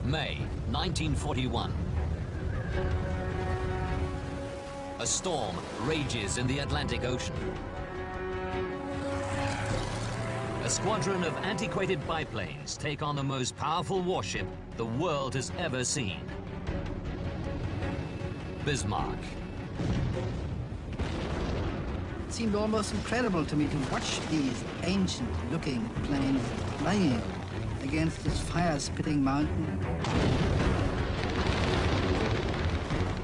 May 1941. A storm rages in the Atlantic Ocean. A squadron of antiquated biplanes take on the most powerful warship the world has ever seen. Bismarck. It seemed almost incredible to me to watch these ancient-looking planes flying against this fire-spitting mountain.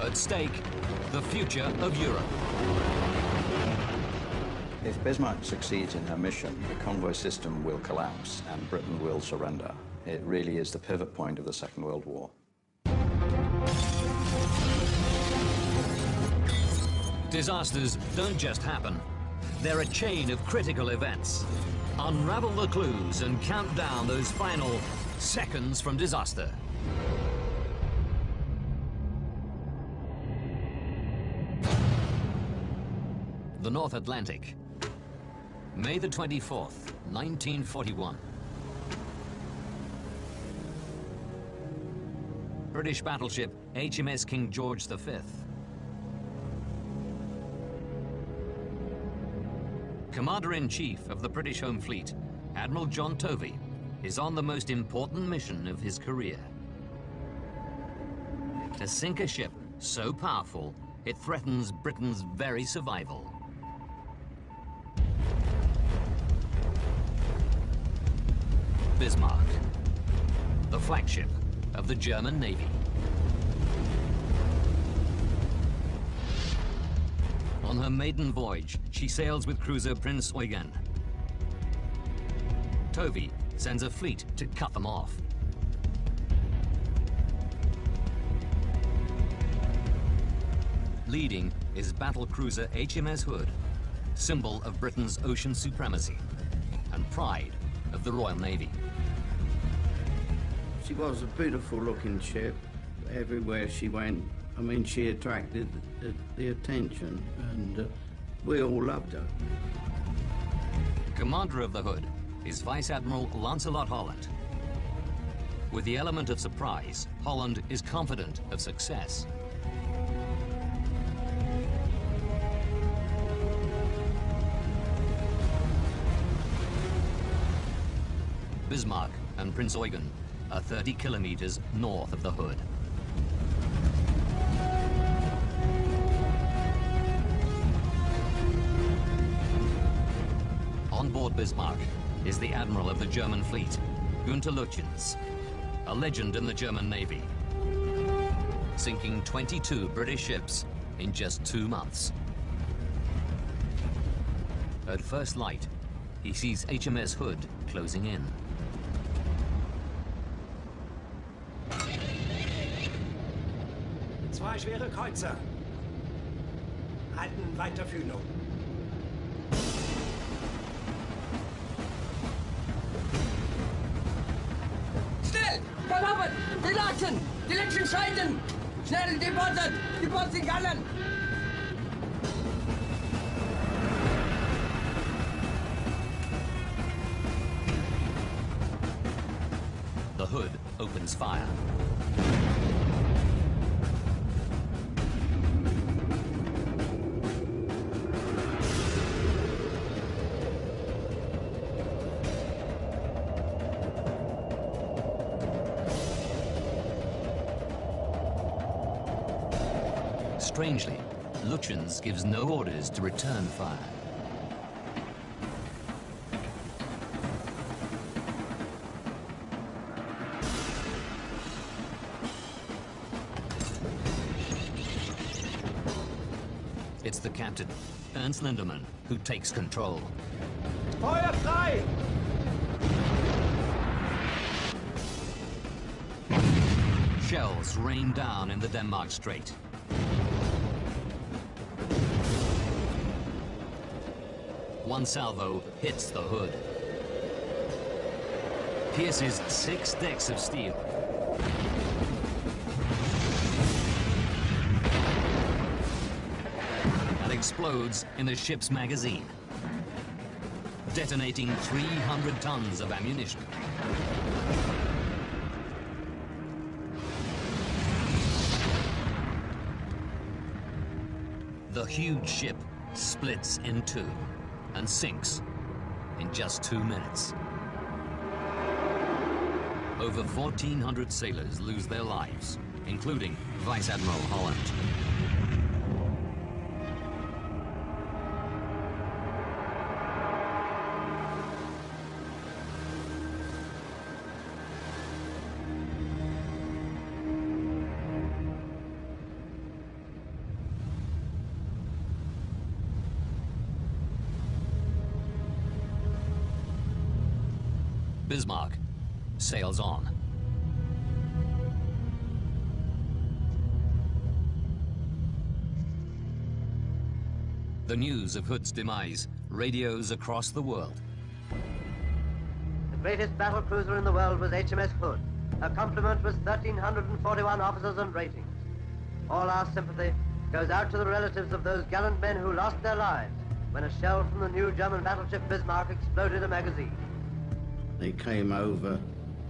At stake, the future of Europe. If Bismarck succeeds in her mission, the convoy system will collapse and Britain will surrender. It really is the pivot point of the Second World War. Disasters don't just happen. They're a chain of critical events. Unravel the clues and count down those final seconds from disaster. The North Atlantic, May the 24th, 1941. British battleship HMS King George V. Commander-in-Chief of the British Home Fleet, Admiral John Tovey, is on the most important mission of his career. To sink a ship so powerful, it threatens Britain's very survival. Bismarck, the flagship of the German Navy. On her maiden voyage, she sails with cruiser Prince Eugen. Tovey sends a fleet to cut them off. Leading is battle cruiser HMS Hood, symbol of Britain's ocean supremacy and pride of the Royal Navy. She was a beautiful looking ship. Everywhere she went, I mean, she attracted the attention, and we all loved her. Commander of the Hood is Vice Admiral Lancelot Holland. With the element of surprise, Holland is confident of success. Bismarck and Prince Eugen are 30 kilometers north of the Hood. On board Bismarck is the Admiral of the German fleet, Günther Lütjens, a legend in the German Navy, sinking 22 British ships in just 2 months. At first light, he sees HMS Hood closing in. Zwei schwere Kreuzer. Halten weiter Fühlung. Schnell! Galoppen! Die Lachsen! Die letzten Scheiden! Schnell, die Botten! Die Bottengallen! The Hood opens fire. Strangely, Lütjens gives no orders to return fire. It's the captain, Ernst Lindemann, who takes control. Feuer frei! Shells rain down in the Denmark Strait. One salvo hits the Hood, pierces 6 decks of steel. And explodes in the ship's magazine, detonating 300 tons of ammunition. The huge ship splits in two and sinks in just 2 minutes. Over 1,400 sailors lose their lives, including Vice Admiral Holland. Bismarck sails on. The news of Hood's demise radios across the world. The greatest battle cruiser in the world was HMS Hood. Her complement was 1,341 officers and ratings. All our sympathy goes out to the relatives of those gallant men who lost their lives when a shell from the new German battleship Bismarck exploded a magazine. It came over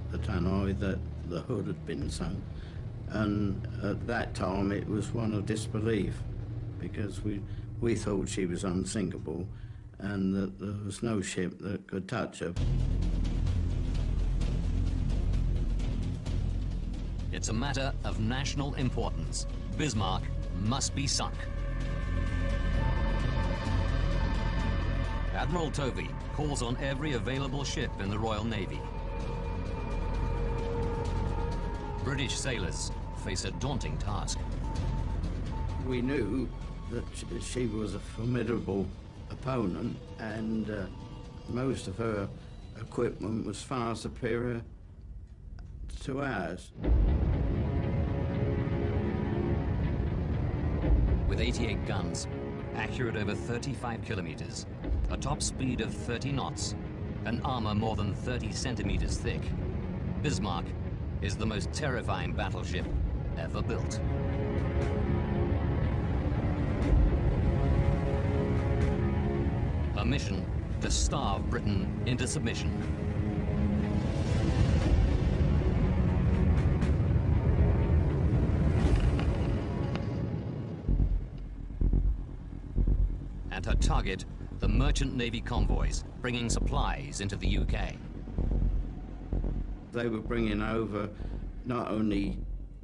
the tannoy that the Hood had been sunk, and at that time it was one of disbelief, because we thought she was unsinkable and that there was no ship that could touch her. It's a matter of national importance. Bismarck must be sunk. Admiral Tovey calls on every available ship in the Royal Navy. British sailors face a daunting task. We knew that she was a formidable opponent, and most of her equipment was far superior to ours. With 88 guns, accurate over 35 kilometers, a top speed of 30 knots, and armor more than 30 centimeters thick, Bismarck is the most terrifying battleship ever built. Her mission, to starve Britain into submission. And her target, the merchant navy convoys, bringing supplies into the UK. They were bringing over not only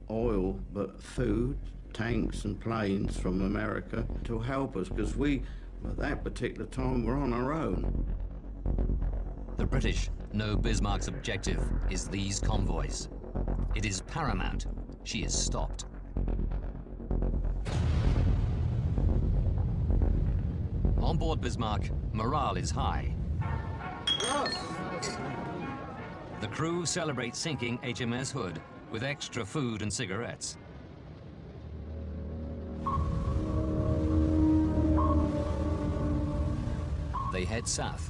oil, but food, tanks and planes from America to help us, because we, at that particular time, were on our own. The British know Bismarck's objective is these convoys. It is paramount she is stopped. On board Bismarck, morale is high. The crew celebrate sinking HMS Hood with extra food and cigarettes. They head south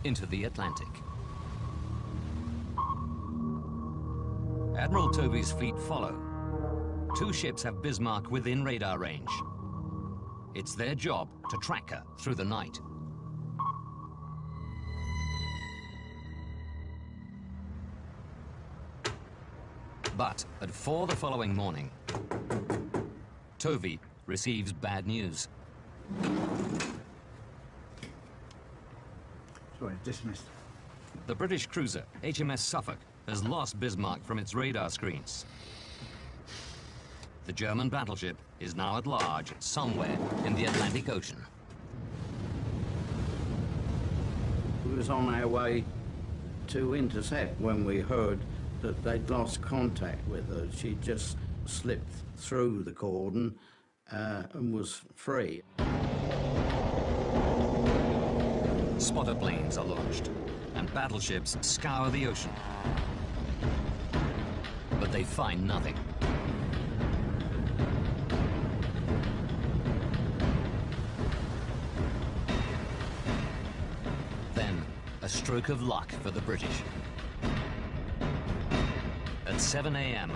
into the Atlantic. Admiral Tovey's fleet follow. 2 ships have Bismarck within radar range. It's their job to track her through the night. But at 4 the following morning, Tovey receives bad news. Sorry, dismissed. The British cruiser HMS Suffolk has lost Bismarck from its radar screens. The German battleship is now at large somewhere in the Atlantic Ocean. We was on our way to intercept when we heard that they'd lost contact with her. She just slipped through the cordon and was free. Spotter planes are launched, and battleships scour the ocean. But they find nothing. Then, a stroke of luck for the British. At 7 a.m.,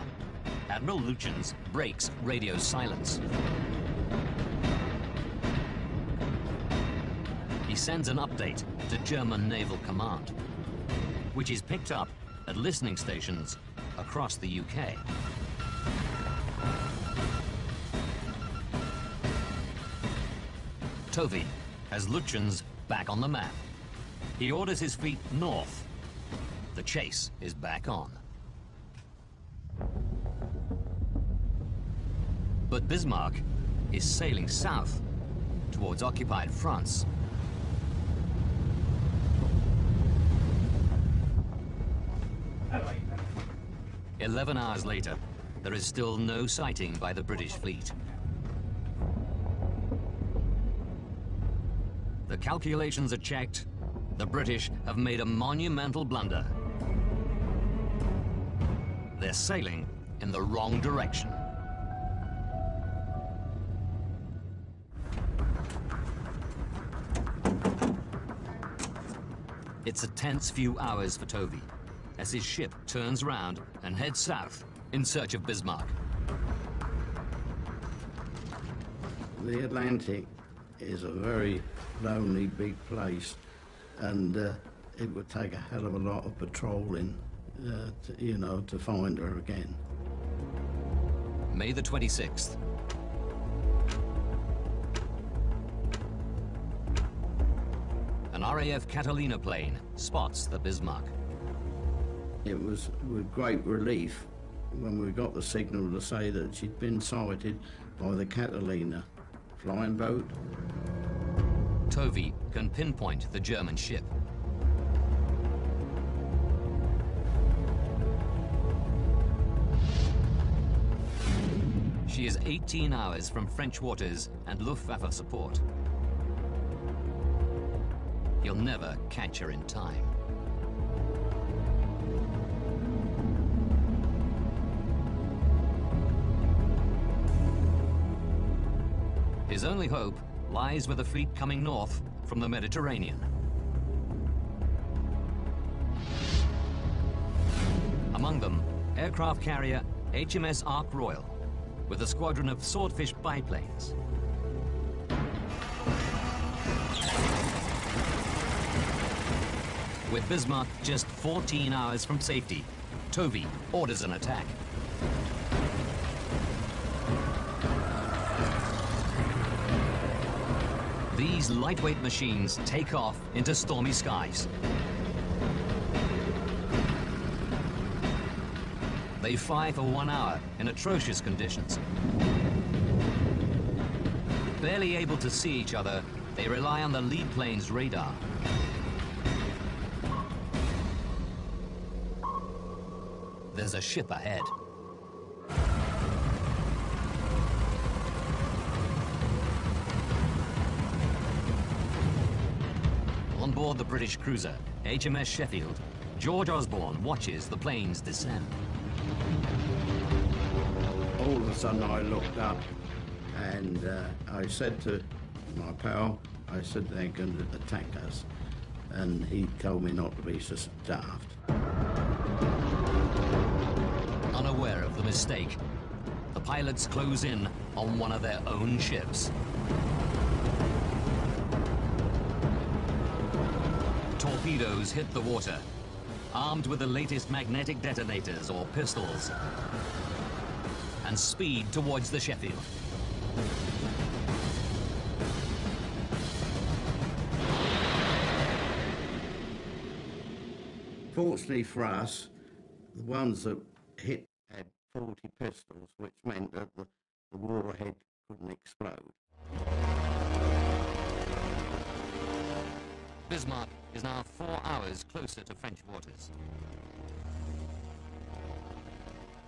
Admiral Lutyens breaks radio silence. He sends an update to German Naval Command, which is picked up at listening stations across the UK. Tovey has Lütjen's back on the map. He orders his fleet north. The chase is back on. But Bismarck is sailing south towards occupied France. Hello. 11 hours later, there is still no sighting by the British fleet. The calculations are checked. The British have made a monumental blunder. They're sailing in the wrong direction. It's a tense few hours for Tovey as his ship turns round and heads south in search of Bismarck. The Atlantic is a very lonely, big place, and it would take a hell of a lot of patrolling, to find her again. May the 26th. An RAF Catalina plane spots the Bismarck. It was with great relief when we got the signal to say that she'd been sighted by the Catalina flying boat. Tovey can pinpoint the German ship. She is 18 hours from French waters and Luftwaffe support. He'll never catch her in time. His only hope lies with a fleet coming north from the Mediterranean. Among them, aircraft carrier HMS Ark Royal, with a squadron of Swordfish biplanes. With Bismarck just 14 hours from safety, Tovey orders an attack. These lightweight machines take off into stormy skies. They fly for 1 hour in atrocious conditions. Barely able to see each other, they rely on the lead plane's radar. There's a ship ahead. On board the British cruiser, HMS Sheffield, George Osborne watches the planes descend. All of a sudden I looked up and I said to my pal, I said, they're going to attack us. And he told me not to be so daft. Unaware of the mistake, the pilots close in on one of their own ships. Torpedoes hit the water, armed with the latest magnetic detonators or pistols, and speed towards the Sheffield. Fortunately for us, the ones that hit had 40 pistols, which meant that the warhead couldn't explode. Bismarck is now 4 hours closer to French waters.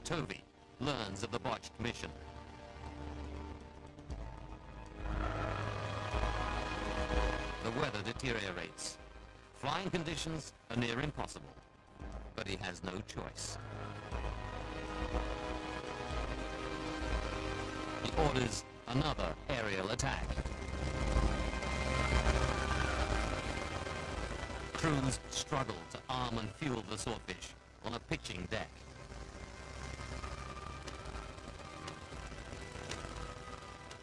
Tovey learns of the botched mission. The weather deteriorates. Flying conditions are near impossible, but he has no choice. He orders another aerial attack. Crews struggle to arm and fuel the Swordfish on a pitching deck.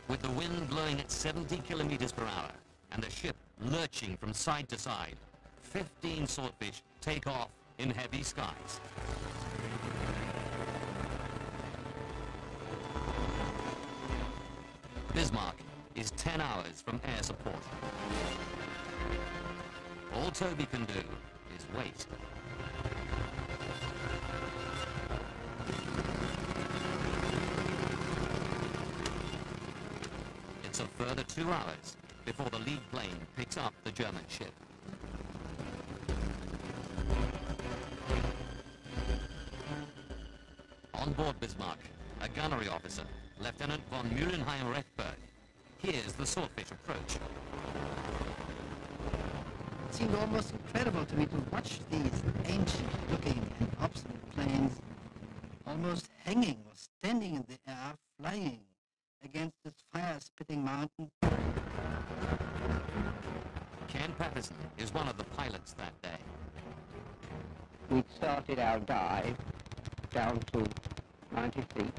With the wind blowing at 70 kilometers per hour and the ship lurching from side to side, 15 Swordfish take off in heavy skies. Bismarck is 10 hours from air support. All Toby can do is wait. It's a further 2 hours before the lead plane picks up the German ship. On board Bismarck, a gunnery officer, Lieutenant von Mühlenheim-Rechtberg, hears the swordfish approach. It seemed almost incredible to me to watch these ancient-looking and obsolete planes almost hanging or standing in the air, flying against this fire-spitting mountain. Ken Patterson is one of the pilots that day. We started our dive down to 90 feet,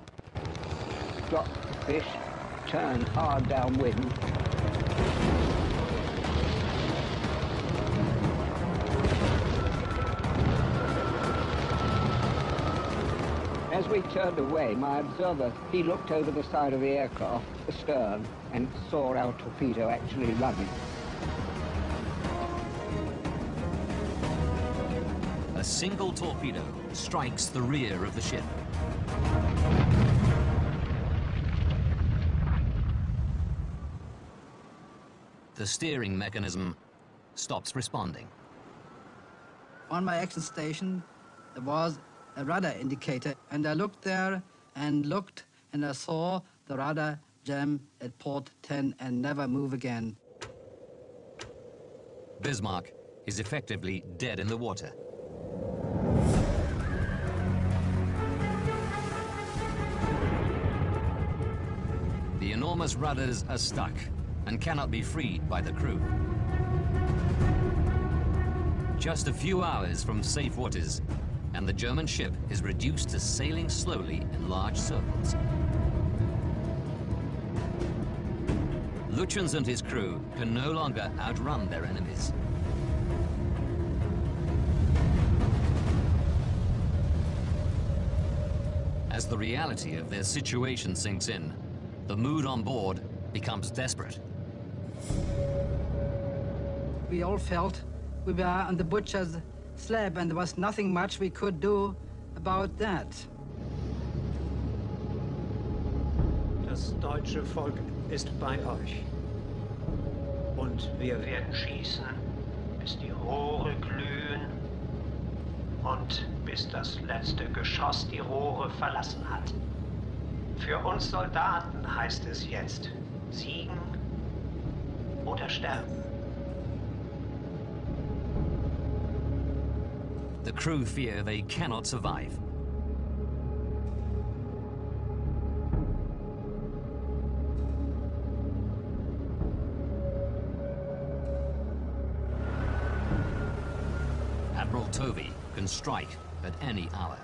dropped the fish, turned hard downwind. As we turned away, my observer, he looked over the side of the aircraft, astern, and saw our torpedo actually running. A single torpedo strikes the rear of the ship. The steering mechanism stops responding. On my action station, there was a rudder indicator, and I looked there and looked, and I saw the rudder jam at port 10 and never move again. Bismarck is effectively dead in the water. The enormous rudders are stuck and cannot be freed by the crew. Just a few hours from safe waters, and the German ship is reduced to sailing slowly in large circles. Lutyens and his crew can no longer outrun their enemies. As the reality of their situation sinks in, the mood on board becomes desperate. We all felt we were on the butcher's slab, and there was nothing much we could do about that. Das deutsche Volk ist bei euch. Und wir werden schießen, bis die Rohre glühen und bis das letzte Geschoss die Rohre verlassen hat. Für uns Soldaten heißt es jetzt, siegen oder sterben. The crew fear they cannot survive. Admiral Tovey can strike at any hour.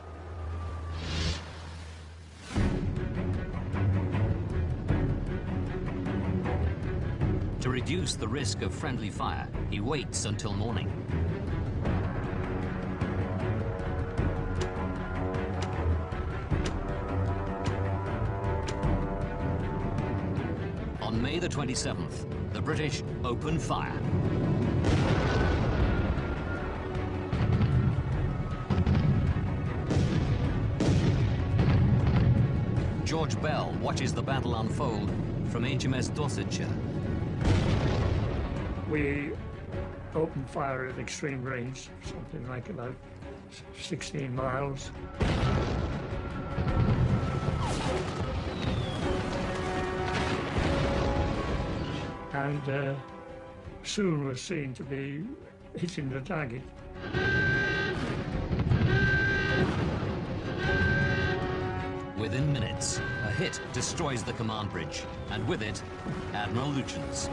To reduce the risk of friendly fire, he waits until morning. On May the 27th, the British open fire. George Bell watches the battle unfold from HMS Dorsetshire. We opened fire at extreme range, something like about 16 miles. And soon was seen to be hitting the target. Within minutes, a hit destroys the command bridge, and with it, Admiral Lutyens.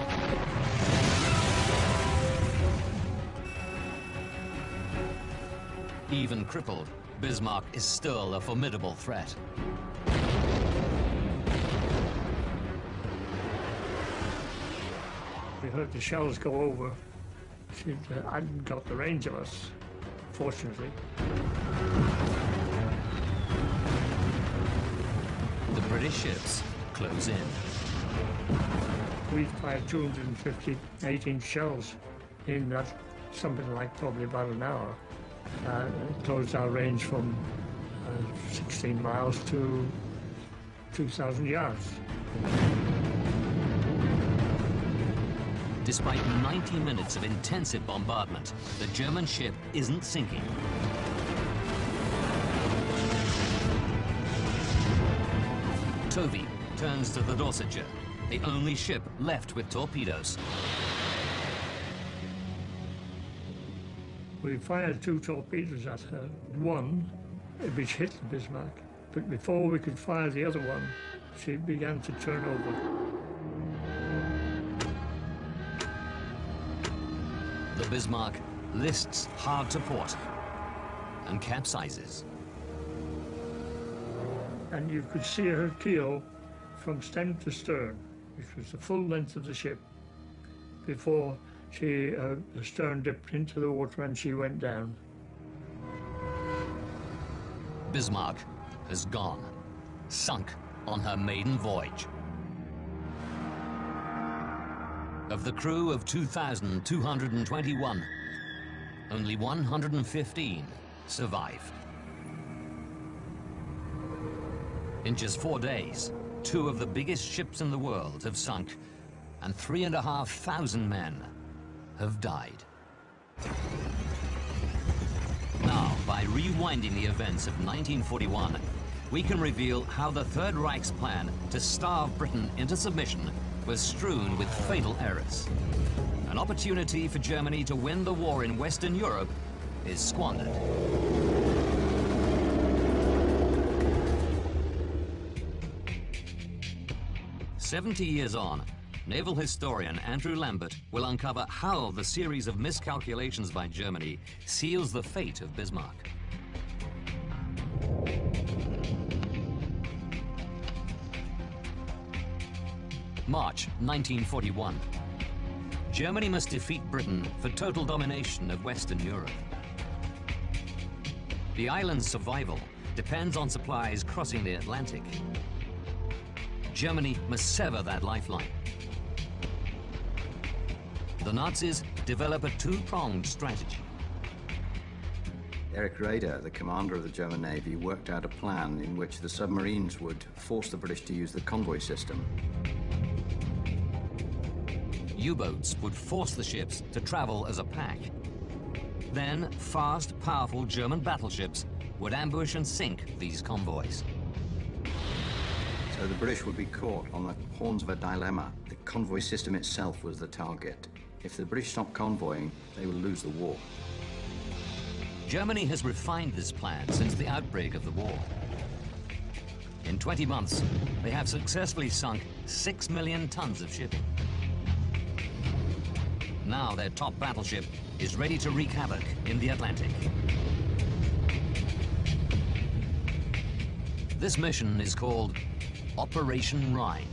Even crippled, Bismarck is still a formidable threat. We heard the shells go over. She hadn't got the range of us, fortunately. The British ships close in. We fired 250 8-inch shells in that, something like probably about an hour. It closed our range from 16 miles to 2,000 yards. Despite 90 minutes of intensive bombardment, the German ship isn't sinking. Tovey turns to the Dorsetshire, the only ship left with torpedoes. We fired 2 torpedoes at her, one which hit the Bismarck, but before we could fire the other one, she began to turn over. The Bismarck lists hard to port and capsizes. And you could see her keel from stem to stern, which was the full length of the ship, before the stern dipped into the water and she went down. Bismarck has gone, sunk on her maiden voyage. Of the crew of 2,221, only 115 survived. In just 4 days, 2 of the biggest ships in the world have sunk, and 3,500 men have died. Now, by rewinding the events of 1941, we can reveal how the Third Reich's plan to starve Britain into submission was strewn with fatal errors. An opportunity for Germany to win the war in Western Europe is squandered. "70 years on, naval historian Andrew Lambert will uncover how the series of miscalculations by Germany seals the fate of Bismarck. March 1941. Germany must defeat Britain for total domination of Western Europe. The island's survival depends on supplies crossing the Atlantic. Germany must sever that lifeline. The Nazis develop a 2-pronged strategy. Erich Raeder, the commander of the German Navy, worked out a plan in which the submarines would force the British to use the convoy system. U-boats would force the ships to travel as a pack. Then, fast, powerful German battleships would ambush and sink these convoys. So the British would be caught on the horns of a dilemma. The convoy system itself was the target. If the British stopped convoying, they would lose the war. Germany has refined this plan since the outbreak of the war. In 20 months, they have successfully sunk 6 million tons of shipping. Now their top battleship is ready to wreak havoc in the Atlantic. This mission is called Operation Rhine.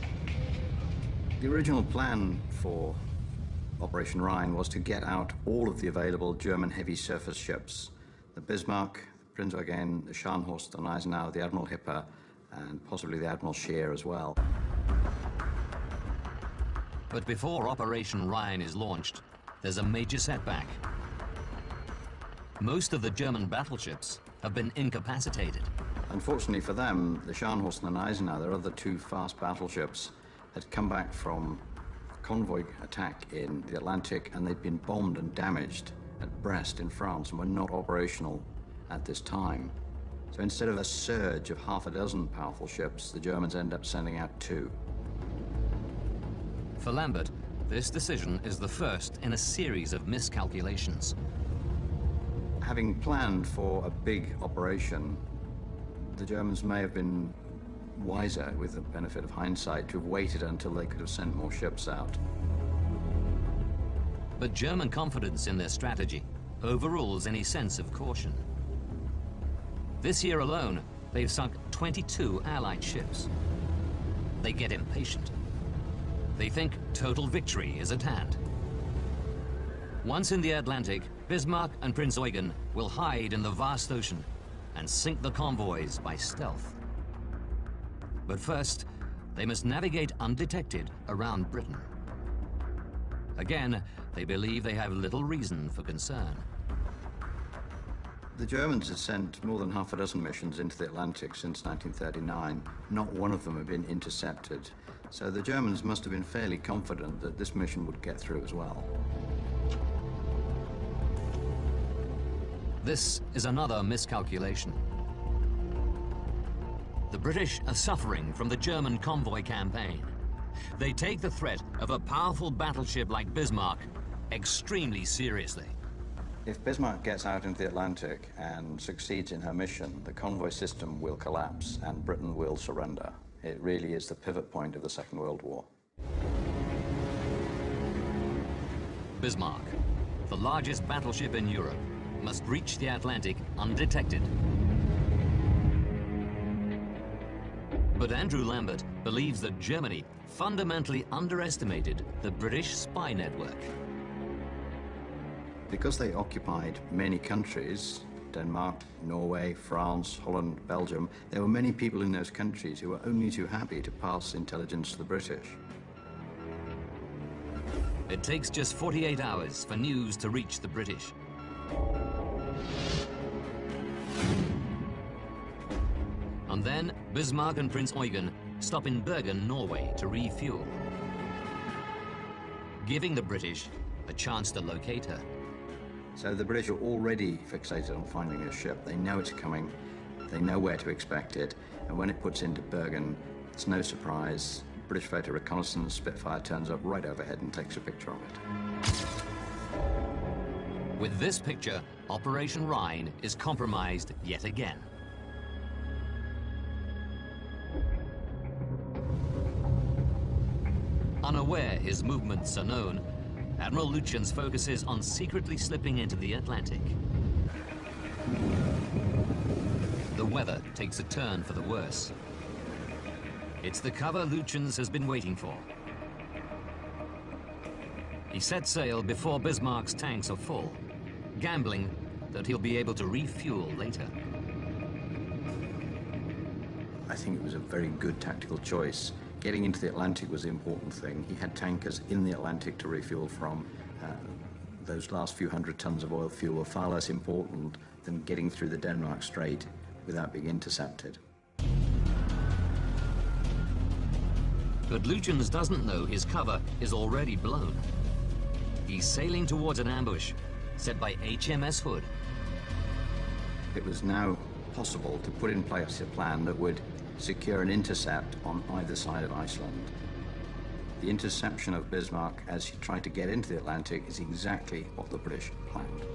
The original plan for Operation Rhine was to get out all of the available German heavy surface ships. The Bismarck, Prinz Eugen, the Scharnhorst and Eisenhower, the Admiral Hipper, and possibly the Admiral Scheer as well. But before Operation Rhine is launched, there's a major setback. Most of the German battleships have been incapacitated. Unfortunately for them, the Scharnhorst and Eisenhower, their other 2 fast battleships, had come back from a convoy attack in the Atlantic, and they'd been bombed and damaged at Brest in France and were not operational at this time. So instead of a surge of half a dozen powerful ships, the Germans end up sending out 2. For Lambert, this decision is the first in a series of miscalculations. Having planned for a big operation, the Germans may have been wiser, with the benefit of hindsight, to have waited until they could have sent more ships out. But German confidence in their strategy overrules any sense of caution. This year alone, they've sunk 22 Allied ships. They get impatient. They think total victory is at hand. Once in the Atlantic, Bismarck and Prinz Eugen will hide in the vast ocean and sink the convoys by stealth. But first, they must navigate undetected around Britain. Again, they believe they have little reason for concern. The Germans had sent more than half a dozen missions into the Atlantic since 1939. Not one of them had been intercepted. So the Germans must have been fairly confident that this mission would get through as well. This is another miscalculation. The British are suffering from the German convoy campaign. They take the threat of a powerful battleship like Bismarck extremely seriously. If Bismarck gets out into the Atlantic and succeeds in her mission, the convoy system will collapse and Britain will surrender. It really is the pivot point of the Second World War. Bismarck, the largest battleship in Europe, must reach the Atlantic undetected. But Andrew Lambert believes that Germany fundamentally underestimated the British spy network. Because they occupied many countries, Denmark, Norway, France, Holland, Belgium, there were many people in those countries who were only too happy to pass intelligence to the British. It takes just 48 hours for news to reach the British. And then Bismarck and Prince Eugen stop in Bergen, Norway to refuel, giving the British a chance to locate her. So the British are already fixated on finding this ship. They know it's coming, they know where to expect it, and when it puts into Bergen, it's no surprise. British photo reconnaissance Spitfire turns up right overhead and takes a picture of it. With this picture, Operation Rhine is compromised yet again. Unaware his movements are known, Admiral Lütjens focuses on secretly slipping into the Atlantic. The weather takes a turn for the worse. It's the cover Lütjens has been waiting for. He sets sail before Bismarck's tanks are full, gambling that he'll be able to refuel later. I think it was a very good tactical choice. Getting into the Atlantic was the important thing. He had tankers in the Atlantic to refuel from. Those last few hundred tons of oil fuel were far less important than getting through the Denmark Strait without being intercepted. But Lütjens doesn't know his cover is already blown. He's sailing towards an ambush set by HMS Hood. It was now possible to put in place a plan that would secure an intercept on either side of Iceland. The interception of Bismarck as he tried to get into the Atlantic is exactly what the British planned.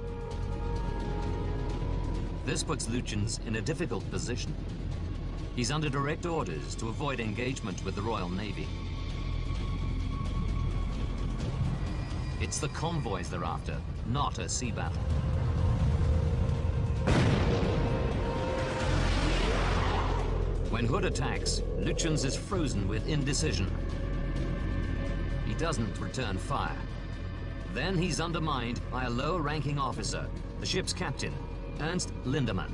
This puts Lütjens in a difficult position. He's under direct orders to avoid engagement with the Royal Navy. It's the convoys they're after, not a sea battle. When Hood attacks, Lütjens is frozen with indecision. He doesn't return fire. Then he's undermined by a lower-ranking officer, the ship's captain, Ernst Lindemann.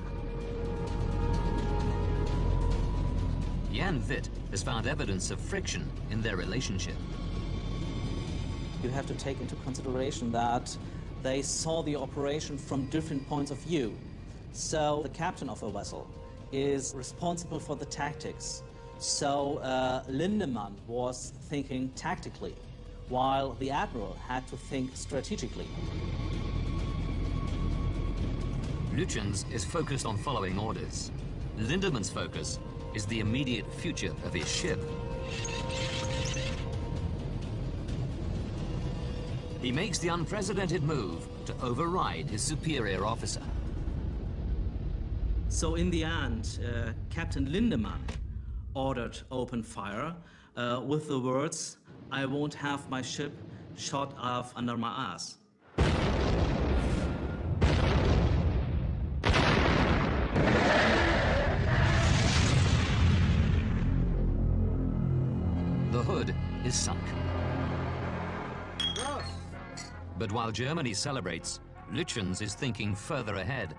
Jan Witt has found evidence of friction in their relationship. You have to take into consideration that they saw the operation from different points of view. So the captain of a vessel is responsible for the tactics. So Lindemann was thinking tactically, while the admiral had to think strategically. Lütjens is focused on following orders. Lindemann's focus is the immediate future of his ship. He makes the unprecedented move to override his superior officer. So in the end, Captain Lindemann ordered open fire with the words, "I won't have my ship shot off under my ass." The Hood is sunk. But while Germany celebrates, Lütjens is thinking further ahead.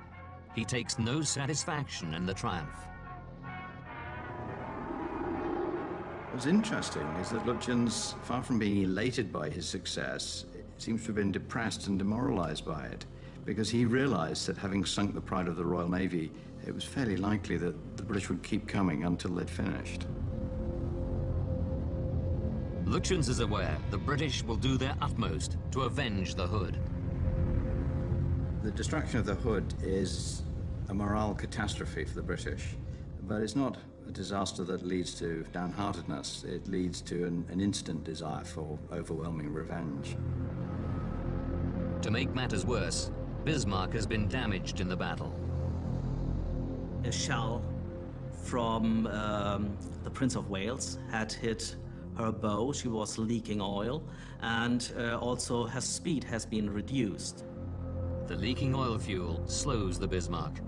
He takes no satisfaction in the triumph. What's interesting is that Lütjens, far from being elated by his success, seems to have been depressed and demoralized by it, because he realized that having sunk the Pride of the Royal Navy, it was fairly likely that the British would keep coming until they'd finished. Lutyens is aware the British will do their utmost to avenge the Hood. The destruction of the Hood is a morale catastrophe for the British, but it's not a disaster that leads to downheartedness. It leads to an instant desire for overwhelming revenge. To make matters worse, Bismarck has been damaged in the battle. A shell from the Prince of Wales had hit her bow. She was leaking oil, and also her speed has been reduced. The leaking oil fuel slows the Bismarck,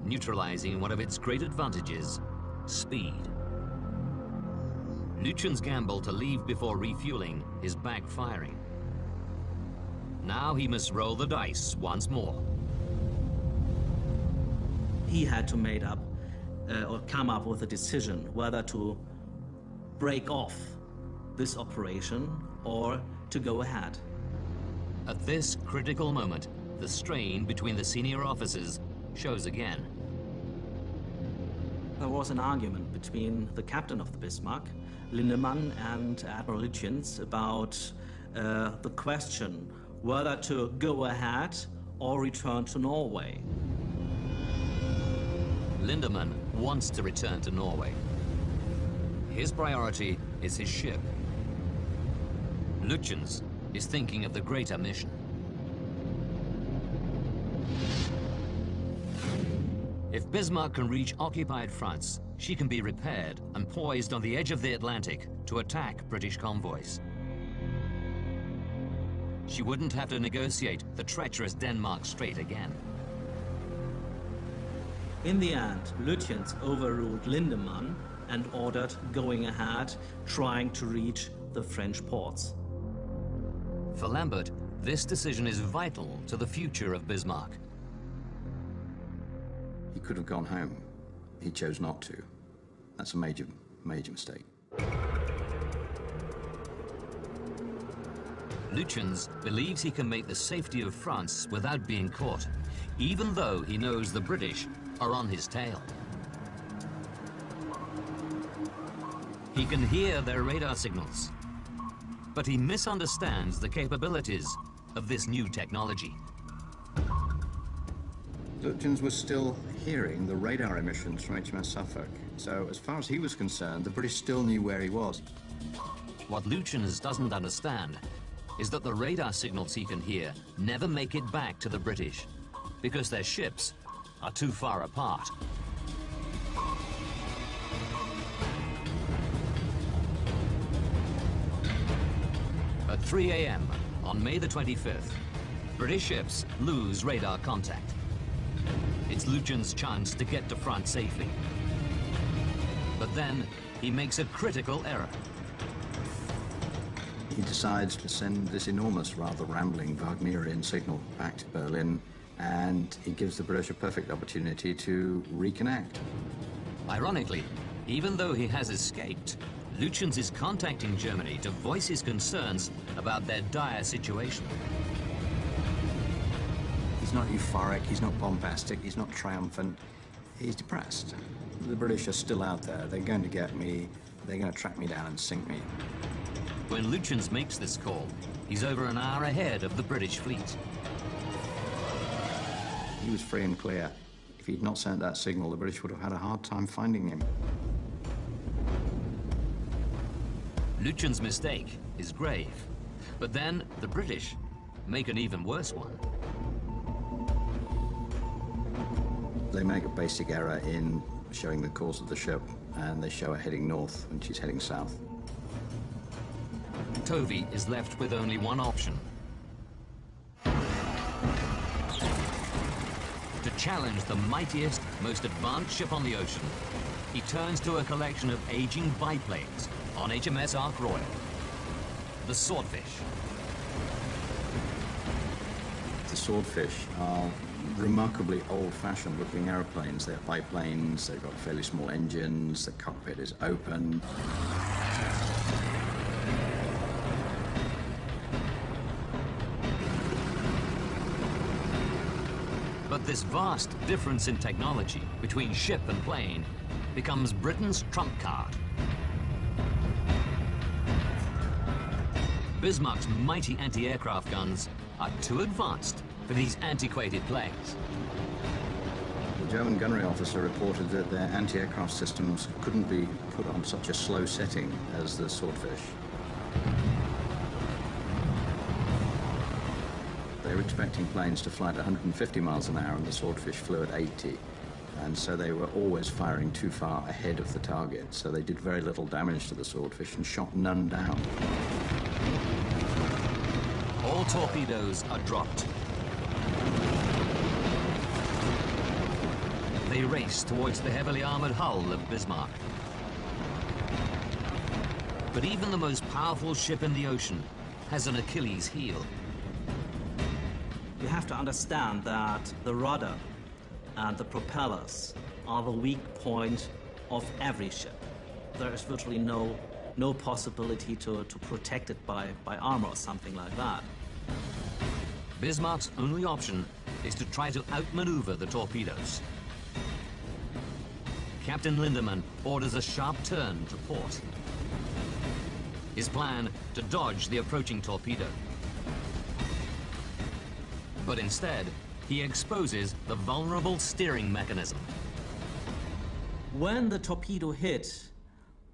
neutralizing one of its great advantages, speed. Lutyens' gamble to leave before refueling is backfiring. Now he must roll the dice once more. He had to make up or come up with a decision whether to break off this operation or to go ahead. At this critical moment, the strain between the senior officers shows again. There was an argument between the captain of the Bismarck, Lindemann, and Admiral Lutyens about the question whether to go ahead or return to Norway. Lindemann wants to return to Norway. His priority is his ship. Lutyens is thinking of the greater mission. If Bismarck can reach occupied France, she can be repaired and poised on the edge of the Atlantic to attack British convoys. She wouldn't have to negotiate the treacherous Denmark Strait again. In the end, Lutyens overruled Lindemann and ordered going ahead, trying to reach the French ports. For Lambert, this decision is vital to the future of Bismarck. He could have gone home. He chose not to. That's a major, major mistake. Lutyens believes he can make the safety of France without being caught, even though he knows the British are on his tail. He can hear their radar signals, but he misunderstands the capabilities of this new technology. Lutyens was still hearing the radar emissions from HMS Suffolk, so as far as he was concerned, the British still knew where he was. What Lutyens doesn't understand is that the radar signals he can hear never make it back to the British, because their ships are too far apart. At 3 a.m. on May the 25th, British ships lose radar contact. It's Lutyens' chance to get to France safely. But then he makes a critical error. He decides to send this enormous, rather rambling Wagnerian signal back to Berlin, and he gives the British a perfect opportunity to reconnect. Ironically, even though he has escaped, Lutyens is contacting Germany to voice his concerns about their dire situation. He's not euphoric, he's not bombastic, he's not triumphant. He's depressed. The British are still out there. They're going to get me. They're going to track me down and sink me. When Lutyens makes this call, he's over an hour ahead of the British fleet. He was free and clear. If he'd not sent that signal, the British would have had a hard time finding him. Lutyens' mistake is grave, but then the British make an even worse one. They make a basic error in showing the course of the ship, and they show her heading north when she's heading south. Tovey is left with only one option: to challenge the mightiest, most advanced ship on the ocean. He turns to a collection of aging biplanes on HMS Ark Royal, the Swordfish. The Swordfish are remarkably old-fashioned looking aeroplanes. They're biplanes, they've got fairly small engines, the cockpit is open. This vast difference in technology between ship and plane becomes Britain's trump card. Bismarck's mighty anti-aircraft guns are too advanced for these antiquated planes. The German gunnery officer reported that their anti-aircraft systems couldn't be put on such a slow setting as the Swordfish. They were expecting planes to fly at 150 miles an hour, and the Swordfish flew at 80. And so they were always firing too far ahead of the target. So they did very little damage to the Swordfish and shot none down. All torpedoes are dropped. They race towards the heavily armored hull of Bismarck. But even the most powerful ship in the ocean has an Achilles heel. You have to understand that the rudder and the propellers are the weak point of every ship. There is virtually no possibility to protect it by armor or something like that. Bismarck's only option is to try to outmaneuver the torpedoes. Captain Lindemann orders a sharp turn to port. His plan to dodge the approaching torpedo. But instead, he exposes the vulnerable steering mechanism. When the torpedo hit,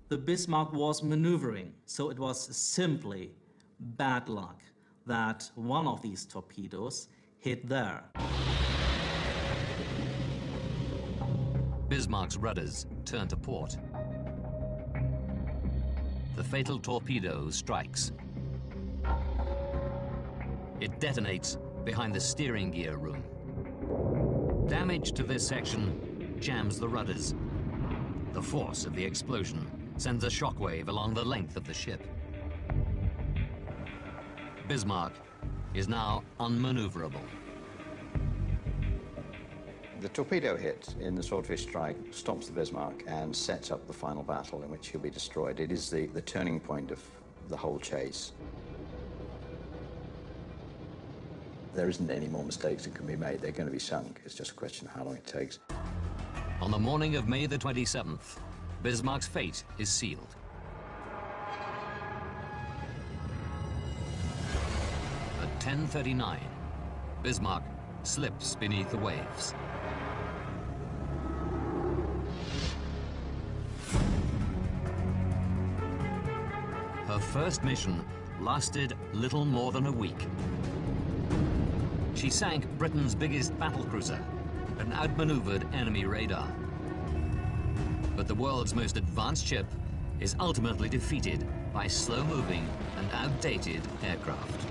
the Bismarck was maneuvering, so it was simply bad luck that one of these torpedoes hit there. Bismarck's rudders turn to port. The fatal torpedo strikes. It detonates behind the steering gear room. Damage to this section jams the rudders. The force of the explosion sends a shockwave along the length of the ship. Bismarck is now unmaneuverable. The torpedo hit in the Swordfish strike stops the Bismarck and sets up the final battle in which he'll be destroyed. It is the turning point of the whole chase. There isn't any more mistakes that can be made. They're going to be sunk. It's just a question of how long it takes. On the morning of May the 27th, Bismarck's fate is sealed. At 10:39, Bismarck slips beneath the waves. Her first mission lasted little more than a week. She sank Britain's biggest battlecruiser and outmaneuvered enemy radar. But the world's most advanced ship is ultimately defeated by slow-moving and outdated aircraft.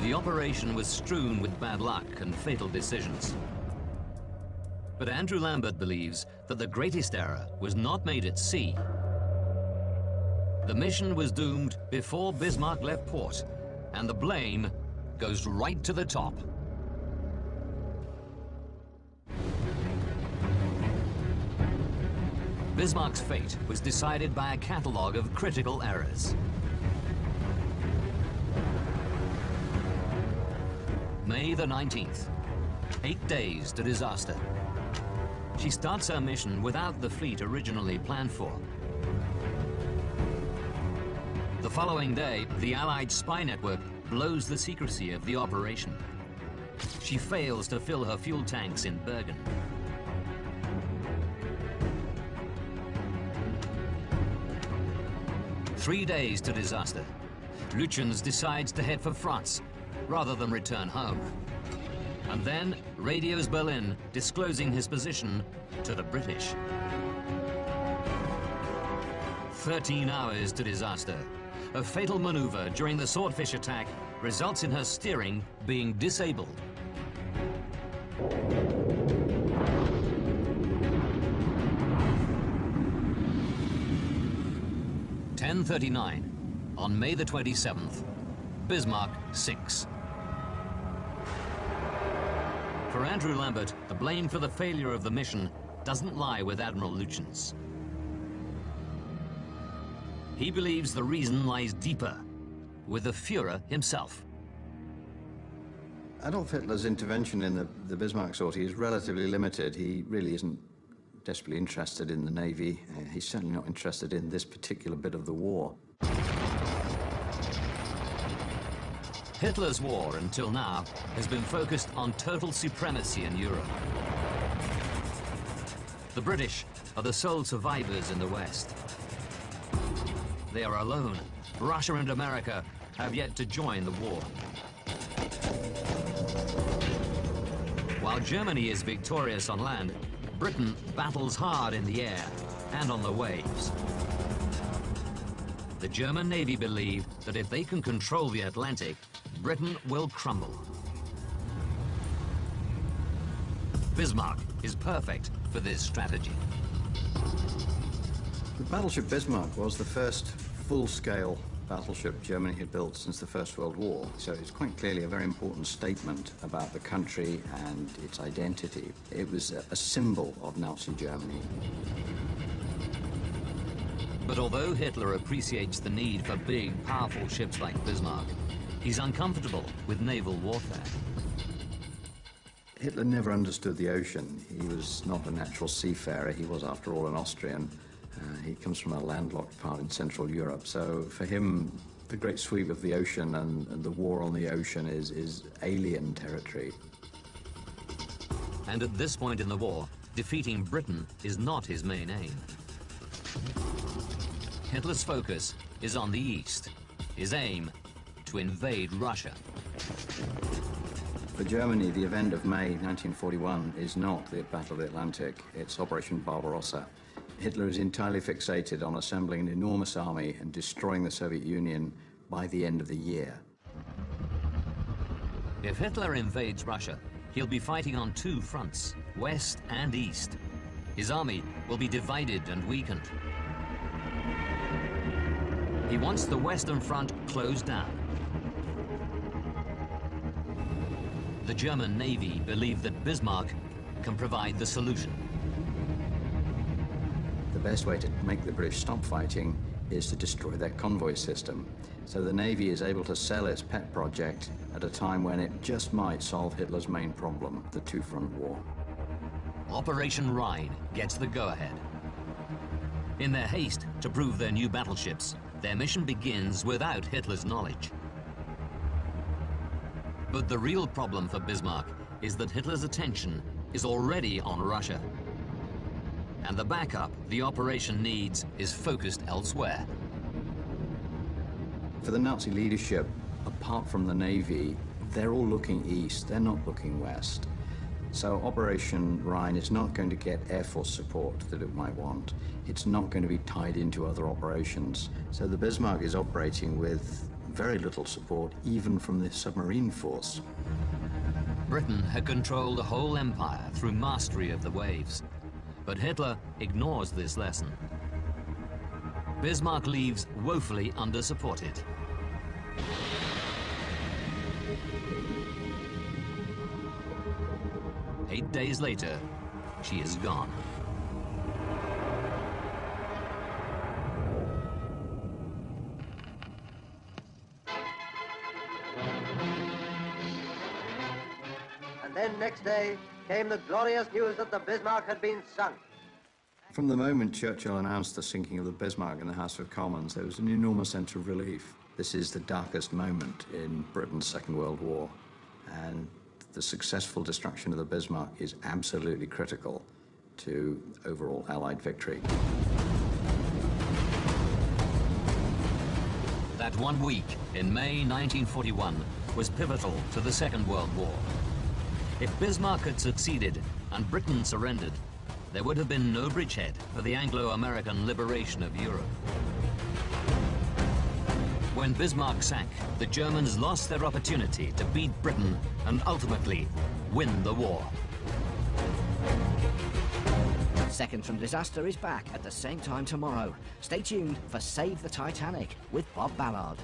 The operation was strewn with bad luck and fatal decisions. But Andrew Lambert believes that the greatest error was not made at sea. The mission was doomed before Bismarck left port, and the blame goes right to the top. Bismarck's fate was decided by a catalogue of critical errors. May the 19th, 8 days to disaster. She starts her mission without the fleet originally planned for. The following day, the Allied spy network blows the secrecy of the operation. She fails to fill her fuel tanks in Bergen. Three days to disaster. Lütjens decides to head for France rather than return home. And then radios Berlin, disclosing his position to the British. 13 hours to disaster. A fatal maneuver during the Swordfish attack results in her steering being disabled. (10:39) on May the 27th, Bismarck sinks. For Andrew Lambert, the blame for the failure of the mission doesn't lie with Admiral Lütjens. He believes the reason lies deeper, with the Führer himself. Adolf Hitler's intervention in the Bismarck sortie is relatively limited. He really isn't desperately interested in the Navy. He's certainly not interested in this particular bit of the war. Hitler's war, until now, has been focused on total supremacy in Europe. The British are the sole survivors in the West. They are alone. Russia and America have yet to join the war. While Germany is victorious on land, Britain battles hard in the air and on the waves. The German Navy believe that if they can control the Atlantic, Britain will crumble. Bismarck is perfect for this strategy. The battleship Bismarck was the first full-scale battleship Germany had built since the First World War, so it's quite clearly a very important statement about the country and its identity. It was a symbol of Nazi Germany. But although Hitler appreciates the need for big, powerful ships like Bismarck, he's uncomfortable with naval warfare. Hitler never understood the ocean. He was not a natural seafarer. He was, after all, an Austrian. He comes from a landlocked part in Central Europe. So for him, the great sweep of the ocean and the war on the ocean is alien territory. And at this point in the war, defeating Britain is not his main aim. Hitler's focus is on the east. His aim, to invade Russia. For Germany, the event of May 1941 is not the Battle of the Atlantic, it's Operation Barbarossa. Hitler is entirely fixated on assembling an enormous army and destroying the Soviet Union by the end of the year. If Hitler invades Russia, he'll be fighting on two fronts, west and east. His army will be divided and weakened. He wants the Western Front closed down. The German Navy believe that Bismarck can provide the solution. The best way to make the British stop fighting is to destroy their convoy system. So the Navy is able to sell its pet project at a time when it just might solve Hitler's main problem, the two-front war. Operation Rhine gets the go-ahead. In their haste to prove their new battleships, their mission begins without Hitler's knowledge. But the real problem for Bismarck is that Hitler's attention is already on Russia. And the backup the operation needs is focused elsewhere. For the Nazi leadership, apart from the Navy, they're all looking east, they're not looking west. So Operation Rhine is not going to get Air Force support that it might want. It's not going to be tied into other operations. So the Bismarck is operating with very little support, even from the submarine force. Britain had controlled the whole empire through mastery of the waves. But Hitler ignores this lesson. Bismarck leaves woefully under-supported. Eight days later, she is gone. And then next day came the glorious news that the Bismarck had been sunk. From the moment Churchill announced the sinking of the Bismarck in the House of Commons, there was an enormous sense of relief. This is the darkest moment in Britain's Second World War, and the successful destruction of the Bismarck is absolutely critical to overall Allied victory. That 1 week in May 1941 was pivotal to the Second World War. If Bismarck had succeeded and Britain surrendered, there would have been no bridgehead for the Anglo-American liberation of Europe. When Bismarck sank, the Germans lost their opportunity to beat Britain and ultimately win the war. Seconds from Disaster is back at the same time tomorrow. Stay tuned for Save the Titanic with Bob Ballard.